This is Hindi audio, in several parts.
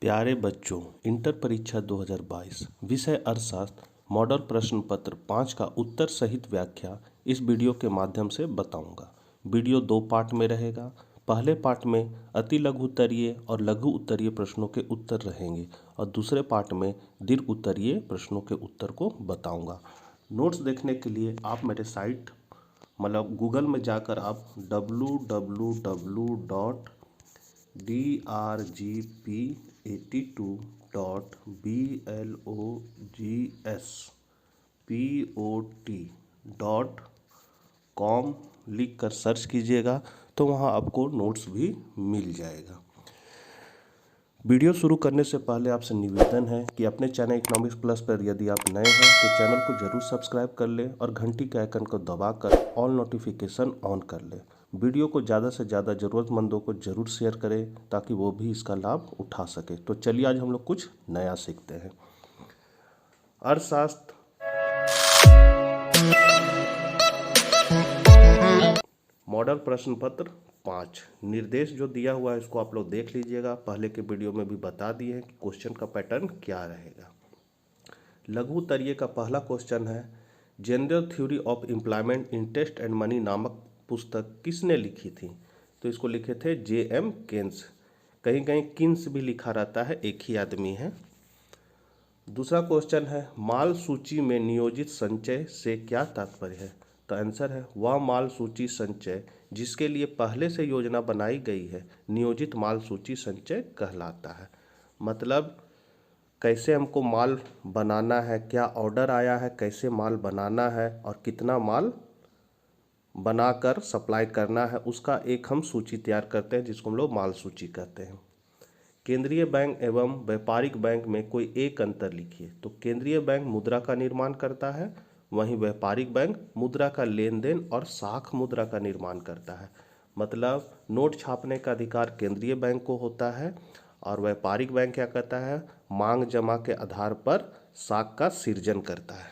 प्यारे बच्चों, इंटर परीक्षा 2022 विषय अर्थशास्त्र मॉडल प्रश्न पत्र 5 का उत्तर सहित व्याख्या इस वीडियो के माध्यम से बताऊंगा। वीडियो 2 पार्ट में रहेगा। पहले पार्ट में अति लघु उत्तरीय और लघु उत्तरीय प्रश्नों के उत्तर रहेंगे और दूसरे पार्ट में दीर्घ उत्तरीय प्रश्नों के उत्तर को बताऊंगा। नोट्स देखने के लिए आप मेरे साइट गूगल में जाकर आप www.drgp82.blogsspot.com लिख कर सर्च कीजिएगा तो वहाँ आपको नोट्स भी मिल जाएगा। वीडियो शुरू करने से पहले आपसे निवेदन है कि अपने चैनल इकोनॉमिक्स प्लस पर यदि आप नए हैं तो चैनल को जरूर सब्सक्राइब कर लें और घंटी के आइकन को दबाकर ऑल नोटिफिकेशन ऑन कर लें। वीडियो को ज़्यादा से ज़्यादा ज़रूरतमंदों को जरूर शेयर करें ताकि वो भी इसका लाभ उठा सके। तो चलिए आज हम लोग कुछ नया सीखते हैं। अर्थशास्त्र मॉडल प्रश्न पत्र 5 निर्देश जो दिया हुआ है इसको आप लोग देख लीजिएगा। पहले के वीडियो में भी बता दिए हैं कि क्वेश्चन का पैटर्न क्या रहेगा। लघु उत्तरीय का पहला क्वेश्चन है, general theory of employment interest and money नामक पुस्तक किसने लिखी थी? तो इसको लिखे थे J.M. केन्स। कहीं कहीं किन्स भी लिखा रहता है, एक ही आदमी है। दूसरा क्वेश्चन है, माल सूची में नियोजित संचय से क्या तात्पर्य है? तो आंसर है वह माल सूची संचय जिसके लिए पहले से योजना बनाई गई है नियोजित माल सूची संचय कहलाता है। मतलब कैसे हमको माल बनाना है, क्या ऑर्डर आया है, कैसे माल बनाना है और कितना माल बनाकर सप्लाई करना है, उसका एक हम सूची तैयार करते हैं जिसको हम लोग माल सूची कहते हैं। केंद्रीय बैंक एवं व्यापारिक बैंक में कोई एक अंतर लिखिए। तो केंद्रीय बैंक मुद्रा का निर्माण करता है, वहीं व्यापारिक बैंक मुद्रा का लेन देन और साख मुद्रा का निर्माण करता है। मतलब नोट छापने का अधिकार केंद्रीय बैंक को होता है और व्यापारिक बैंक क्या करता है, मांग जमा के आधार पर साख का सृजन करता है।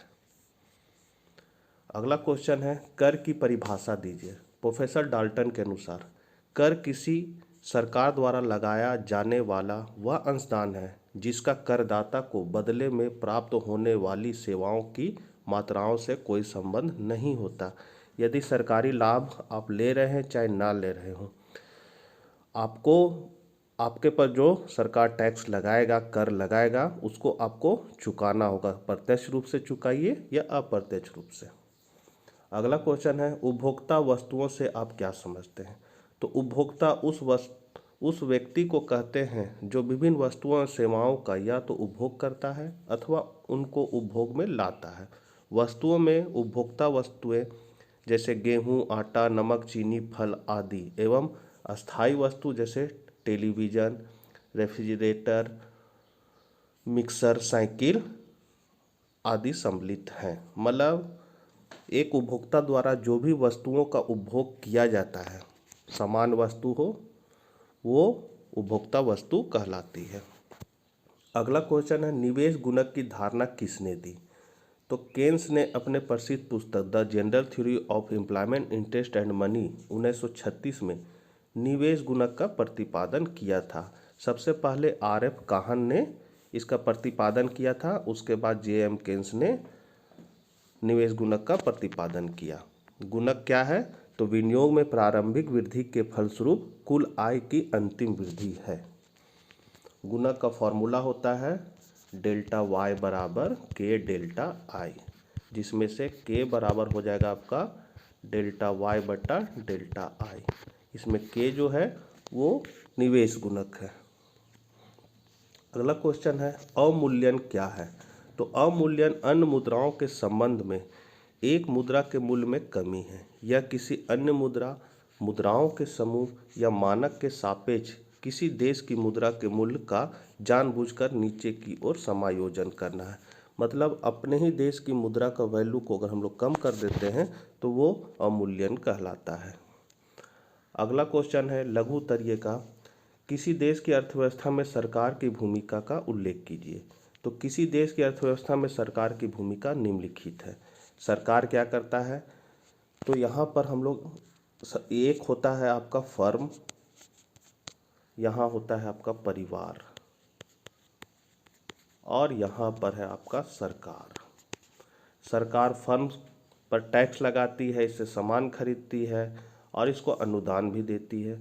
अगला क्वेश्चन है, कर की परिभाषा दीजिए। प्रोफेसर डाल्टन के अनुसार कर किसी सरकार द्वारा लगाया जाने वाला वह अंशदान है जिसका करदाता को बदले में प्राप्त होने वाली सेवाओं की मात्राओं से कोई संबंध नहीं होता। यदि सरकारी लाभ आप ले रहे हैं चाहे ना ले रहे हो, आपके पर जो सरकार टैक्स लगाएगा, कर लगाएगा, उसको आपको चुकाना होगा। प्रत्यक्ष रूप से चुकाइए या अप्रत्यक्ष रूप से। अगला क्वेश्चन है, उपभोक्ता वस्तुओं से आप क्या समझते हैं? तो उपभोक्ता उस व्यक्ति को कहते हैं जो विभिन्न वस्तुओं और सेवाओं का या तो उपभोग करता है अथवा उनको उपभोग में लाता है। वस्तुओं में उपभोक्ता वस्तुएं जैसे गेहूं, आटा, नमक, चीनी, फल आदि एवं अस्थायी वस्तु जैसे टेलीविज़न, रेफ्रिजरेटर, मिक्सर, साइकिल आदि सम्मिलित हैं। मतलब एक उपभोक्ता द्वारा जो भी वस्तुओं का उपभोग किया जाता है, समान वस्तु हो, वो उपभोक्ता वस्तु कहलाती है। अगला क्वेश्चन है, निवेश गुणक की धारणा किसने दी? तो केन्स ने अपने प्रसिद्ध पुस्तक the general theory of employment interest and money 1936 में निवेश गुणक का प्रतिपादन किया था। सबसे पहले R.F. काहन ने इसका प्रतिपादन किया था, उसके बाद J.M. केन्स ने निवेश गुणक का प्रतिपादन किया। गुणक क्या है? तो विनियोग में प्रारंभिक वृद्धि के फलस्वरूप कुल आय की अंतिम वृद्धि है। गुणक का फॉर्मूला होता है डेल्टा वाई बराबर के डेल्टा आई, जिसमें से के बराबर हो जाएगा आपका डेल्टा वाई बटा डेल्टा आई। इसमें के जो है वो निवेश गुणक है। अगला क्वेश्चन है, अवमूल्यन क्या है? तो अवमूल्यन अन्य मुद्राओं के संबंध में एक मुद्रा के मूल्य में कमी है या किसी अन्य मुद्राओं के समूह या मानक के सापेक्ष किसी देश की मुद्रा के मूल्य का जानबूझकर नीचे की ओर समायोजन करना है। मतलब अपने ही देश की मुद्रा का वैल्यू को अगर हम लोग कम कर देते हैं तो वो अवमूल्यन कहलाता है। अगला क्वेश्चन है, लघु उत्तरीय का किसी देश की अर्थव्यवस्था में सरकार की भूमिका का उल्लेख कीजिए। तो किसी देश की अर्थव्यवस्था में सरकार की भूमिका निम्नलिखित है। सरकार क्या करता है? तो यहाँ पर हम लोग एक होता है आपका फर्म, यहाँ होता है आपका परिवार। और यहाँ पर है आपका सरकार। सरकार फर्म पर टैक्स लगाती है, इससे सामान खरीदती है और इसको अनुदान भी देती है।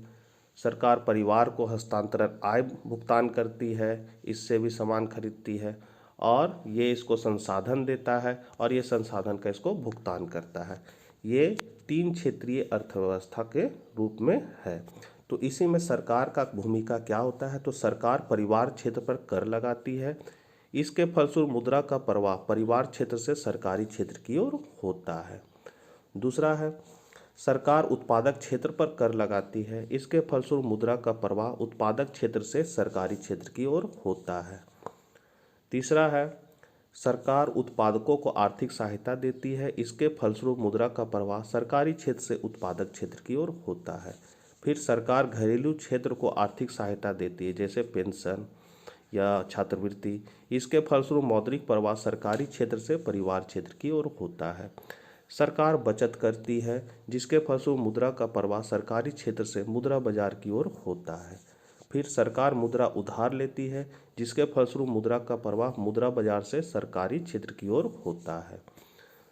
सरकार परिवार को हस्तांतरण आय भुगतान करती है, इससे भी सामान खरीदती है और ये इसको संसाधन देता है और ये संसाधन का इसको भुगतान करता है। ये 3 क्षेत्रीय अर्थव्यवस्था के रूप में है। तो इसी में सरकार का भूमिका क्या होता है, तो सरकार परिवार क्षेत्र पर कर लगाती है, इसके फलस्वरूप मुद्रा का प्रवाह परिवार क्षेत्र से सरकारी क्षेत्र की ओर होता है। दूसरा है सरकार उत्पादक क्षेत्र पर कर लगाती है, इसके फलस्वरूप मुद्रा का प्रवाह उत्पादक क्षेत्र से सरकारी क्षेत्र की ओर होता है। तीसरा है सरकार उत्पादकों को आर्थिक सहायता देती है, इसके फलस्वरूप मुद्रा का प्रवाह सरकारी क्षेत्र से उत्पादक क्षेत्र की ओर होता है। फिर सरकार घरेलू क्षेत्र को आर्थिक सहायता देती है, जैसे पेंशन या छात्रवृत्ति, इसके फलस्वरूप मौद्रिक प्रवाह सरकारी क्षेत्र से परिवार क्षेत्र की ओर होता है। सरकार बचत करती है, जिसके फलस्वरूप मुद्रा का प्रवाह सरकारी क्षेत्र से मुद्रा बाजार की ओर होता है। फिर सरकार मुद्रा उधार लेती है, जिसके फलस्वरूप मुद्रा का प्रवाह मुद्रा बाजार से सरकारी क्षेत्र की ओर होता है।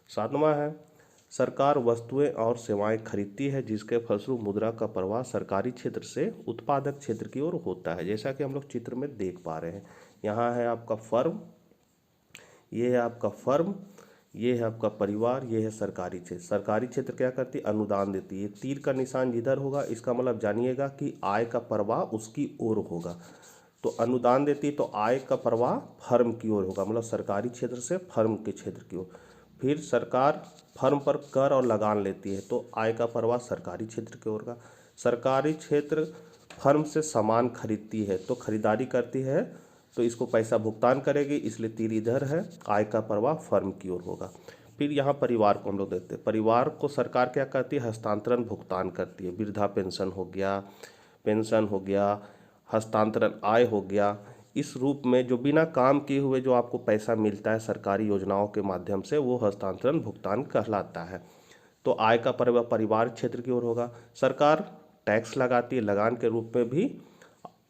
7वां है सरकार वस्तुएं और सेवाएं खरीदती है, जिसके फलस्वरूप मुद्रा का प्रवाह सरकारी क्षेत्र से उत्पादक क्षेत्र की ओर होता है। जैसा कि हम लोग चित्र में देख पा रहे हैं, यहाँ है आपका फर्म, ये है आपका फर्म, ये है आपका परिवार, ये है सरकारी क्षेत्र। सरकारी क्षेत्र क्या करती है, अनुदान देती है। तीर का निशान जिधर होगा इसका मतलब जानिएगा कि आय का प्रवाह उसकी ओर होगा। तो अनुदान देती है तो आय का प्रवाह फर्म की ओर होगा, मतलब सरकारी क्षेत्र से फर्म के क्षेत्र की ओर। फिर सरकार फर्म पर कर और लगान लेती है तो आय का प्रवाह सरकारी क्षेत्र की ओर का। सरकारी क्षेत्र फर्म से सामान खरीदती है तो खरीदारी करती है तो इसको पैसा भुगतान करेगी, इसलिए तीर इधर है, आय का प्रवाह फर्म की ओर होगा। फिर यहाँ परिवार को हम लोग देखते हैं, परिवार को सरकार क्या करती है, हस्तांतरण भुगतान करती है। वृद्धा पेंशन हो गया, हस्तांतरण आय हो गया, इस रूप में जो बिना काम किए हुए जो आपको पैसा मिलता है सरकारी योजनाओं के माध्यम से, वो हस्तांतरण भुगतान कहलाता है। तो आय का प्रवाह परिवार क्षेत्र की ओर होगा। सरकार टैक्स लगाती है, लगान के रूप में भी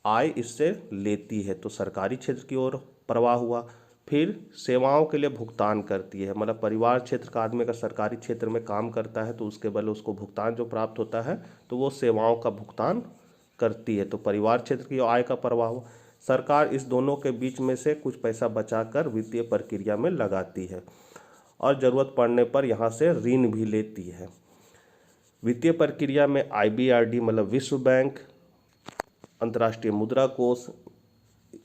आय इससे लेती है, तो सरकारी क्षेत्र की ओर प्रवाह हुआ। फिर सेवाओं के लिए भुगतान करती है, मतलब परिवार क्षेत्र का आदमी अगर सरकारी क्षेत्र में काम करता है तो उसके बदले उसको भुगतान जो प्राप्त होता है तो वो सेवाओं का भुगतान करती है, तो परिवार क्षेत्र की आय का प्रवाह हुआ। सरकार इस दोनों के बीच में से कुछ पैसा बचाकर वित्तीय प्रक्रिया में लगाती है और ज़रूरत पड़ने पर यहाँ से ऋण भी लेती है। वित्तीय प्रक्रिया में IBRD मतलब विश्व बैंक, अंतर्राष्ट्रीय मुद्रा कोष,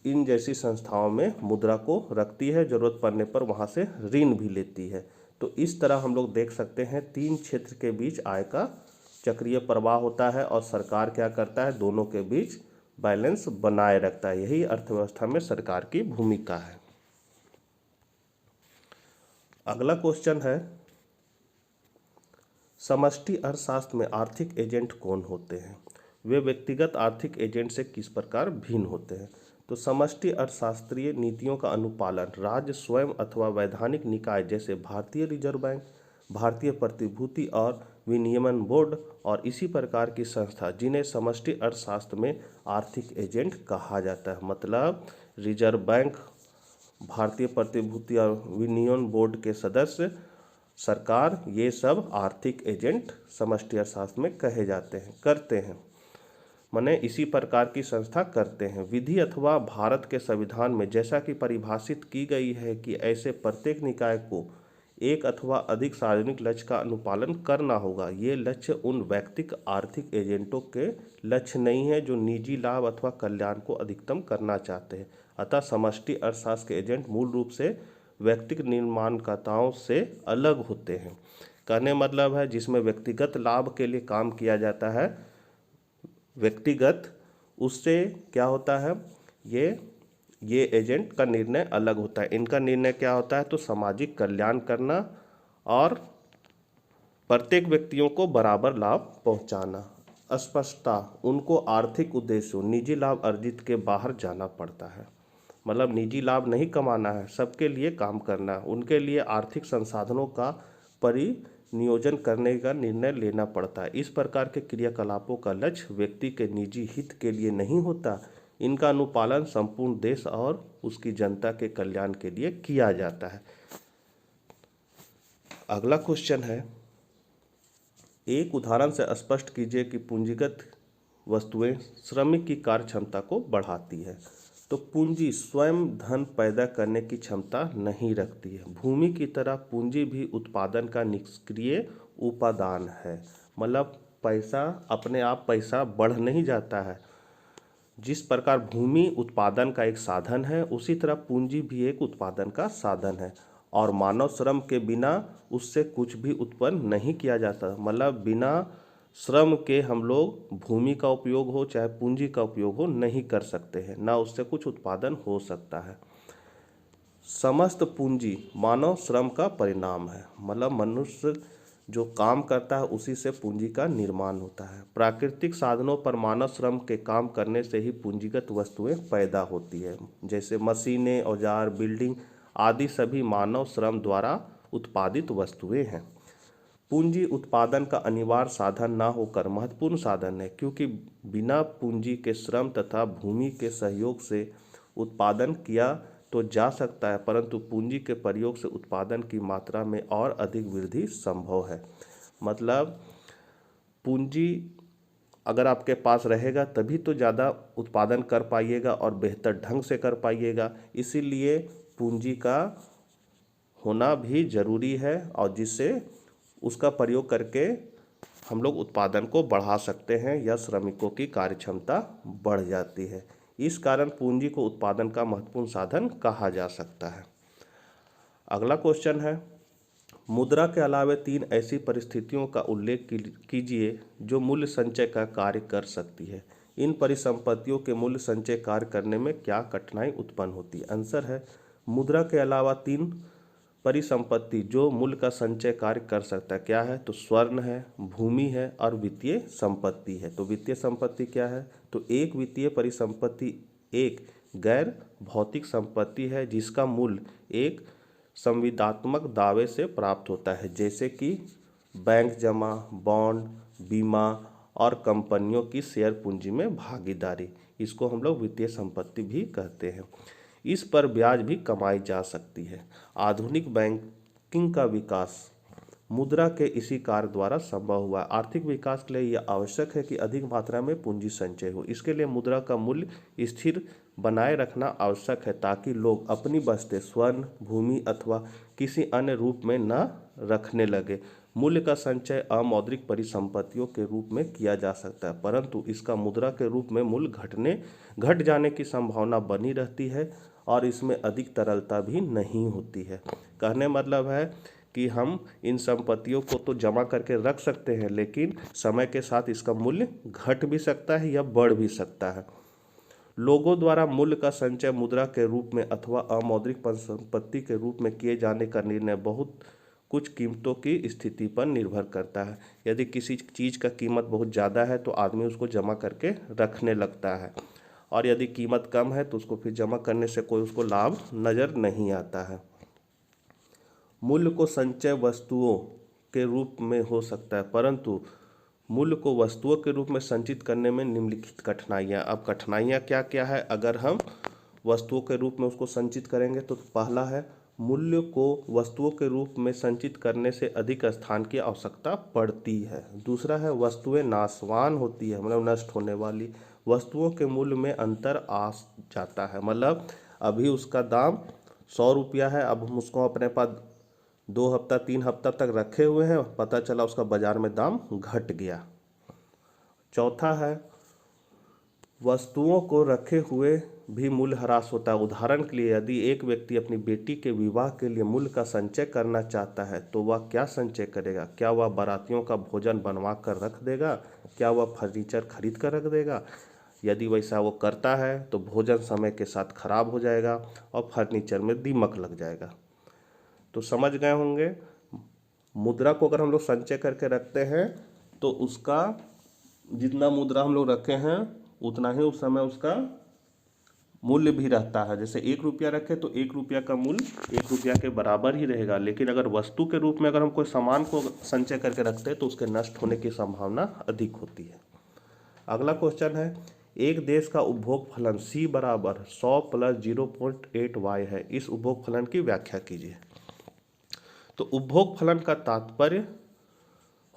इन जैसी संस्थाओं में मुद्रा को रखती है, ज़रूरत पड़ने पर वहाँ से ऋण भी लेती है। तो इस तरह हम लोग देख सकते हैं 3 क्षेत्र के बीच आय का चक्रीय प्रवाह होता है और सरकार क्या करता है, दोनों के बीच बैलेंस बनाए रखता है। यही अर्थव्यवस्था में सरकार की भूमिका है। अगला क्वेश्चन है, समष्टि अर्थशास्त्र में आर्थिक एजेंट कौन होते हैं, वे व्यक्तिगत आर्थिक एजेंट से किस प्रकार भिन्न होते हैं। तो समष्टि अर्थशास्त्रीय नीतियों का अनुपालन राज्य स्वयं अथवा वैधानिक निकाय जैसे भारतीय रिजर्व बैंक, भारतीय प्रतिभूति और विनियमन बोर्ड और इसी प्रकार की संस्था, जिन्हें समष्टि अर्थशास्त्र में आर्थिक एजेंट कहा जाता है। मतलब रिजर्व बैंक, भारतीय प्रतिभूति और विनियमन बोर्ड के सदस्य, सरकार, ये सब आर्थिक एजेंट समष्टि अर्थशास्त्र में कहे जाते हैं, करते हैं, माने इसी प्रकार की संस्था करते हैं। विधि अथवा भारत के संविधान में जैसा कि परिभाषित की गई है कि ऐसे प्रत्येक निकाय को एक अथवा अधिक सार्वजनिक लक्ष्य का अनुपालन करना होगा। ये लक्ष्य उन व्यक्तिगत आर्थिक एजेंटों के लक्ष्य नहीं है जो निजी लाभ अथवा कल्याण को अधिकतम करना चाहते हैं। अतः समष्टि अर्थशास्त्र के एजेंट मूल रूप से व्यक्तिगत निर्माणकर्ताओं से अलग होते हैं। कहने मतलब है जिसमें व्यक्तिगत लाभ के लिए काम किया जाता है, व्यक्तिगत, उससे क्या होता है, ये एजेंट का निर्णय अलग होता है। इनका निर्णय क्या होता है, तो सामाजिक कल्याण करना और प्रत्येक व्यक्तियों को बराबर लाभ पहुंचाना। अस्पष्टता, उनको आर्थिक उद्देश्यों, निजी लाभ अर्जित के बाहर जाना पड़ता है, मतलब निजी लाभ नहीं कमाना है, सबके लिए काम करना है। उनके लिए आर्थिक संसाधनों का परिनियोजन करने का निर्णय लेना पड़ता है। इस प्रकार के क्रियाकलापों का लक्ष्य व्यक्ति के निजी हित के लिए नहीं होता, इनका अनुपालन संपूर्ण देश और उसकी जनता के कल्याण के लिए किया जाता है। अगला क्वेश्चन है, एक उदाहरण से स्पष्ट कीजिए कि पूंजीगत वस्तुएं श्रमिक की कार्य क्षमता को बढ़ाती है। तो पूंजी स्वयं धन पैदा करने की क्षमता नहीं रखती है। भूमि की तरह पूंजी भी उत्पादन का निष्क्रिय उपादान है। मतलब पैसा अपने आप पैसा बढ़ नहीं जाता है। जिस प्रकार भूमि उत्पादन का एक साधन है, उसी तरह पूंजी भी एक उत्पादन का साधन है और मानव श्रम के बिना उससे कुछ भी उत्पन्न नहीं किया जाता। मतलब बिना श्रम के हम लोग भूमि का उपयोग हो चाहे पूंजी का उपयोग हो नहीं कर सकते हैं, ना उससे कुछ उत्पादन हो सकता है। समस्त पूंजी मानव श्रम का परिणाम है। मतलब मनुष्य जो काम करता है उसी से पूंजी का निर्माण होता है। प्राकृतिक साधनों पर मानव श्रम के काम करने से ही पूंजीगत वस्तुएं पैदा होती है। जैसे मशीनें, औजार, बिल्डिंग आदि सभी मानव श्रम द्वारा उत्पादित वस्तुएं हैं। पूंजी उत्पादन का अनिवार्य साधन ना होकर महत्वपूर्ण साधन है, क्योंकि बिना पूंजी के श्रम तथा भूमि के सहयोग से उत्पादन किया तो जा सकता है, परंतु पूंजी के प्रयोग से उत्पादन की मात्रा में और अधिक वृद्धि संभव है। मतलब पूंजी अगर आपके पास रहेगा तभी तो ज़्यादा उत्पादन कर पाइएगा और बेहतर ढंग से कर पाइएगा। इसीलिए पूंजी का होना भी ज़रूरी है और जिससे उसका प्रयोग करके हम लोग उत्पादन को बढ़ा सकते हैं या श्रमिकों की कार्यक्षमता बढ़ जाती है। इस कारण पूंजी को उत्पादन का महत्वपूर्ण साधन कहा जा सकता है। अगला क्वेश्चन है, मुद्रा के अलावे 3 ऐसी परिस्थितियों का उल्लेख कीजिए जो मूल्य संचय का कार्य कर सकती है। इन परिसंपत्तियों के मूल्य संचय कार्य करने में क्या कठिनाई उत्पन्न होती है? आंसर है, मुद्रा के अलावा 3 परिसंपत्ति जो मूल्य का संचय कार्य कर सकता है क्या है? तो स्वर्ण है, भूमि है और वित्तीय संपत्ति है। तो वित्तीय संपत्ति क्या है? तो एक वित्तीय परिसंपत्ति एक गैर भौतिक संपत्ति है जिसका मूल्य एक संविदात्मक दावे से प्राप्त होता है, जैसे कि बैंक जमा, बॉन्ड, बीमा और कंपनियों की शेयर पूंजी में भागीदारी। इसको हम लोग वित्तीय संपत्ति भी कहते हैं। इस पर ब्याज भी कमाई जा सकती है। आधुनिक बैंकिंग का विकास मुद्रा के इसी कार्य द्वारा संभव हुआ। आर्थिक विकास के लिए यह आवश्यक है कि अधिक मात्रा में पूंजी संचय हो। इसके लिए मुद्रा का मूल्य स्थिर बनाए रखना आवश्यक है ताकि लोग अपनी बस्तें स्वर्ण, भूमि अथवा किसी अन्य रूप में न रखने लगे। मूल्य का संचय अमौद्रिक परिसंपत्तियों के रूप में किया जा सकता है, परंतु इसका मुद्रा के रूप में मूल्य घट जाने की संभावना बनी रहती है और इसमें अधिक तरलता भी नहीं होती है। कहने मतलब है कि हम इन संपत्तियों को तो जमा करके रख सकते हैं, लेकिन समय के साथ इसका मूल्य घट भी सकता है या बढ़ भी सकता है। लोगों द्वारा मूल्य का संचय मुद्रा के रूप में अथवा अमौद्रिक संपत्ति के रूप में किए जाने का निर्णय बहुत कुछ कीमतों की स्थिति पर निर्भर करता है। यदि किसी चीज़ का कीमत बहुत ज़्यादा है तो आदमी उसको जमा करके रखने लगता है, और यदि कीमत कम है तो उसको फिर जमा करने से कोई उसको लाभ नज़र नहीं आता है। मूल्य को संचय वस्तुओं के रूप में हो सकता है, परंतु मूल्य को वस्तुओं के रूप में संचित करने में निम्नलिखित कठिनाइयाँ। अब कठिनाइयाँ क्या क्या है अगर हम वस्तुओं के रूप में उसको संचित करेंगे? तो पहला है, मूल्य को वस्तुओं के रूप में संचित करने से अधिक स्थान की आवश्यकता पड़ती है। दूसरा है, वस्तुएं नाशवान होती है, मतलब नष्ट होने वाली। वस्तुओं के मूल्य में अंतर आ जाता है। मतलब अभी उसका दाम 100 रुपया है, अब हम उसको अपने पास 2 हफ्ता 3 हफ्ता तक रखे हुए हैं, पता चला उसका बाजार में दाम घट गया। चौथा है, वस्तुओं को रखे हुए भी मूल्य ह्रास होता है। उदाहरण के लिए यदि एक व्यक्ति अपनी बेटी के विवाह के लिए मूल्य का संचय करना चाहता है तो वह क्या संचय करेगा? क्या वह बारातियों का भोजन बनवा कर रख देगा? क्या वह फर्नीचर खरीद कर रख देगा? यदि वैसा वो करता है तो भोजन समय के साथ खराब हो जाएगा और फर्नीचर में दीमक लग जाएगा। तो समझ गए होंगे, मुद्रा को अगर हम लोग संचय करके रखते हैं तो उसका जितना मुद्रा हम लोग रखे हैं उतना ही उस समय उसका मूल्य भी रहता है। जैसे 1 रुपया रखे तो 1 रुपया का मूल्य 1 रुपया के बराबर ही रहेगा, लेकिन अगर वस्तु के रूप में अगर हम कोई सामान को संचय करके रखते हैं तो उसके नष्ट होने की संभावना अधिक होती है। अगला क्वेश्चन है, एक देश का उपभोग फलन C बराबर 100 प्लस 0.8y है, इस उपभोग फलन की व्याख्या कीजिए। तो उपभोग फलन का तात्पर्य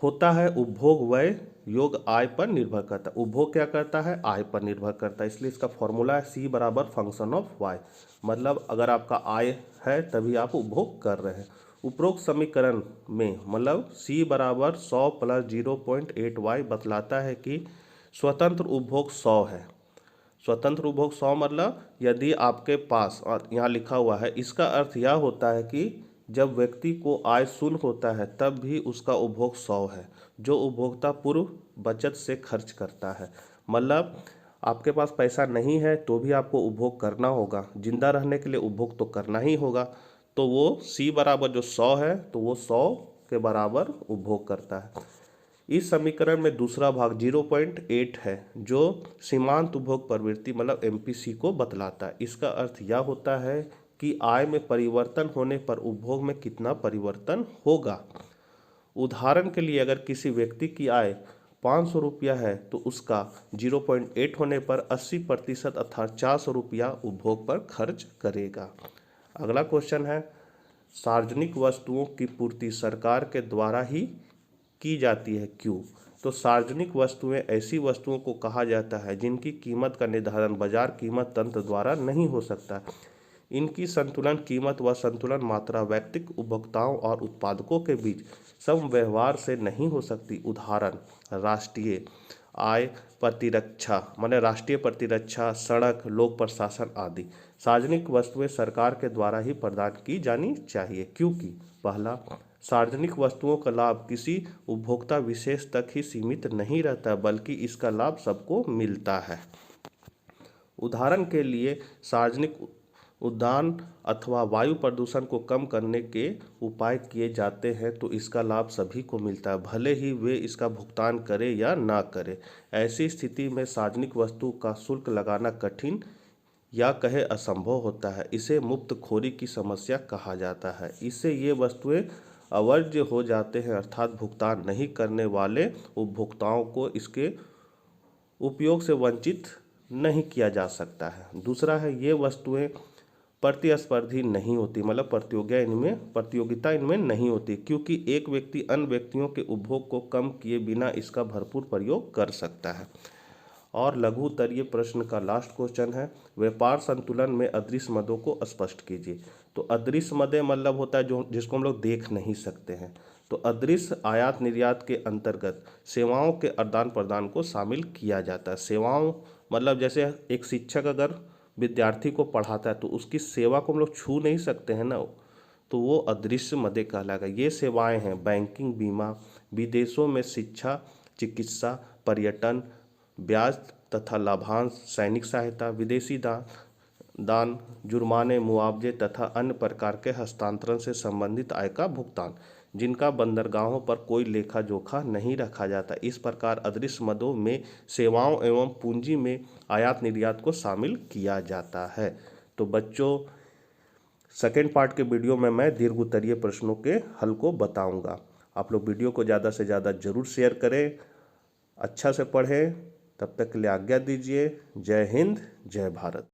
होता है उपभोग व्यय योग आय पर निर्भर करता है। उपभोग क्या करता है? आय पर निर्भर करता है, इसलिए इसका फॉर्मूला है C बराबर फंक्शन ऑफ y। मतलब अगर आपका आय है तभी आप उपभोग कर रहे हैं। उपरोक्त समीकरण में मतलब C बराबर 100 प्लस 0.8y बतलाता है कि स्वतंत्र उपभोग 100 है। स्वतंत्र उपभोग 100 मतलब यदि आपके पास, और यहाँ लिखा हुआ है, इसका अर्थ यह होता है कि जब व्यक्ति को आय शून्य होता है तब भी उसका उपभोग 100 है, जो उपभोक्ता पूर्व बचत से खर्च करता है। मतलब आपके पास पैसा नहीं है तो भी आपको उपभोग करना होगा, जिंदा रहने के लिए उपभोग तो करना ही होगा। तो वो C बराबर जो 100 है तो वो 100 के बराबर उपभोग करता है। इस समीकरण में दूसरा भाग 0.8 है जो सीमांत उपभोग प्रवृत्ति मतलब MPC को बतलाता है। इसका अर्थ यह होता है कि आय में परिवर्तन होने पर उपभोग में कितना परिवर्तन होगा। उदाहरण के लिए अगर किसी व्यक्ति की आय 500 रुपया है तो उसका 0.8 होने पर 80% अर्थात 400 रुपया उपभोग पर खर्च करेगा। अगला क्वेश्चन है, सार्वजनिक वस्तुओं की पूर्ति सरकार के द्वारा ही की जाती है, क्यों? तो सार्वजनिक वस्तुएं ऐसी वस्तुओं को कहा जाता है जिनकी कीमत का निर्धारण बाजार कीमत तंत्र द्वारा नहीं हो सकता। इनकी संतुलन कीमत व संतुलन मात्रा व्यक्तिगत उपभोक्ताओं और उत्पादकों के बीच सम व्यवहार से नहीं हो सकती। उदाहरण राष्ट्रीय आय प्रतिरक्षा माने राष्ट्रीय प्रतिरक्षा, सड़क, लोक प्रशासन आदि। सार्वजनिक वस्तुएं सरकार के द्वारा ही प्रदान की जानी चाहिए, क्योंकि पहला, सार्वजनिक वस्तुओं का लाभ किसी उपभोक्ता विशेष तक ही सीमित नहीं रहता बल्कि इसका लाभ सबको मिलता है। उदाहरण के लिए सार्वजनिक उद्यान अथवा वायु प्रदूषण को कम करने के उपाय किए जाते हैं तो इसका लाभ सभी को मिलता है, भले ही वे इसका भुगतान करें या ना करें। ऐसी स्थिति में सार्वजनिक वस्तु का शुल्क लगाना कठिन या कहे असंभव होता है। इसे मुफ्तखोरी की समस्या कहा जाता है। इससे ये वस्तुएं अवर्ज्य हो जाते हैं, अर्थात भुगतान नहीं करने वाले उपभोक्ताओं को इसके उपयोग से वंचित नहीं किया जा सकता है। दूसरा है, ये वस्तुएं प्रतिस्पर्धी नहीं होती, मतलब प्रतियोगिता इनमें नहीं होती, क्योंकि एक व्यक्ति अन्य व्यक्तियों के उपभोग को कम किए बिना इसका भरपूर प्रयोग कर सकता है। और लघु उत्तरीय प्रश्न का लास्ट क्वेश्चन है, व्यापार संतुलन में अदृश्य मदों को स्पष्ट कीजिए। तो अदृश्य मदें मतलब होता है जो जिसको हम लोग देख नहीं सकते हैं। तो अदृश्य आयात निर्यात के अंतर्गत सेवाओं के आदान प्रदान को शामिल किया जाता है। सेवाओं मतलब जैसे एक शिक्षक अगर विद्यार्थी को पढ़ाता है तो उसकी सेवा को हम लोग छू नहीं सकते हैं ना, तो वो अदृश्य मदे कहलाएगा। ये सेवाएं हैं बैंकिंग, बीमा, विदेशों में शिक्षा, चिकित्सा, पर्यटन, ब्याज तथा लाभांश, सैनिक सहायता, विदेशी दान, जुर्माने, मुआवजे तथा अन्य प्रकार के हस्तांतरण से संबंधित आय का भुगतान, जिनका बंदरगाहों पर कोई लेखा जोखा नहीं रखा जाता। इस प्रकार अदृश्य मदों में सेवाओं एवं पूंजी में आयात निर्यात को शामिल किया जाता है। तो बच्चों, सेकेंड पार्ट के वीडियो में मैं दीर्घ उत्तरीय प्रश्नों के हल को बताऊंगा। आप लोग वीडियो को ज़्यादा से ज़्यादा जरूर शेयर करें, अच्छा से पढ़ें। तब तक के लिए आज्ञा दीजिए। जय हिंद, जय भारत।